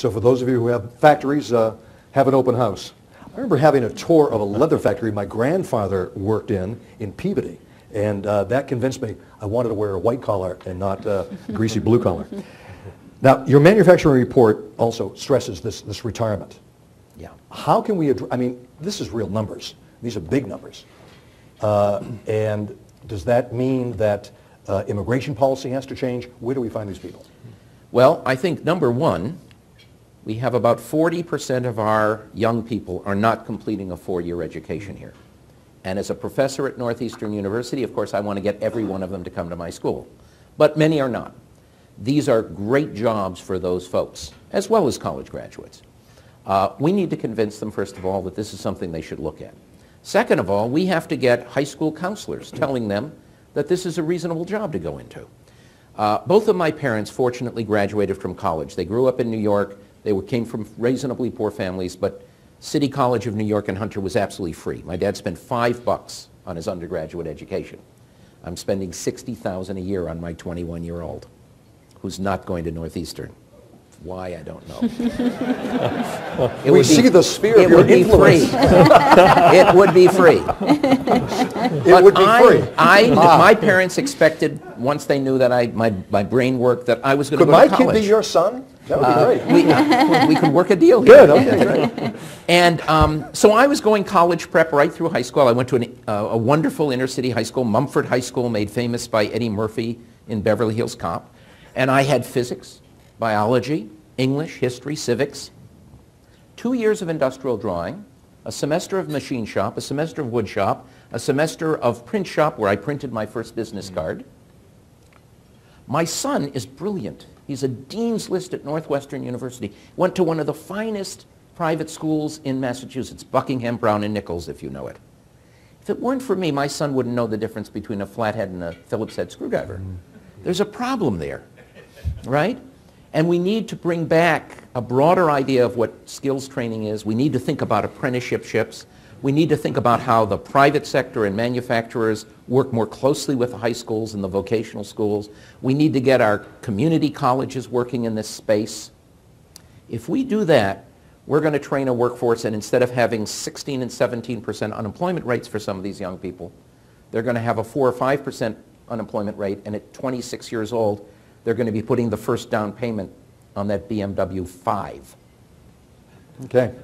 So for those of you who have factories, have an open house. I remember having a tour of a leather factory my grandfather worked in Peabody. And that convinced me I wanted to wear a white collar and not a greasy blue collar. Now, your manufacturing report also stresses this retirement. Yeah. How can we, I mean, this is real numbers. These are big numbers. And does that mean that immigration policy has to change? Where do we find these people? Well, I think number one, we have about 40% of our young people are not completing a 4-year education here. And as a professor at Northeastern University, of course, I want to get every one of them to come to my school. But many are not. These are great jobs for those folks, as well as college graduates. We need to convince them, first of all, that this is something they should look at. Second of all, we have to get high school counselors telling them that this is a reasonable job to go into. Both of my parents, fortunately, graduated from college. They grew up in New York. They came from reasonably poor families, but City College of New York in Hunter was absolutely free. My dad spent $5 on his undergraduate education. I'm spending $60,000 a year on my 21-year-old who's not going to Northeastern. Why, I don't know. We see the sphere of your influence. It would be free. It would be free. My parents expected, once they knew that my brain worked, that I was going to go to college. Could my kid be your son? That would be great. We could work a deal here. Good, okay, great. And so I was going college prep right through high school. I went to a wonderful inner city high school, Mumford High School, made famous by Eddie Murphy in Beverly Hills Cop. And I had physics, biology, English, history, civics, 2 years of industrial drawing, a semester of machine shop, a semester of wood shop, a semester of print shop where I printed my first business card. My son is brilliant. He's a dean's list at Northwestern University. Went to one of the finest private schools in Massachusetts, Buckingham, Brown, and Nichols, if you know it. If it weren't for me, my son wouldn't know the difference between a flathead and a Phillips head screwdriver. There's a problem there, right? And we need to bring back a broader idea of what skills training is. We need to think about apprenticeships. We need to think about how the private sector and manufacturers work more closely with the high schools and the vocational schools. We need to get our community colleges working in this space. If we do that, we're going to train a workforce, and instead of having 16 and 17% unemployment rates for some of these young people, they're going to have a 4 or 5% unemployment rate, and at 26 years old, they're going to be putting the first down payment on that BMW 5. Okay.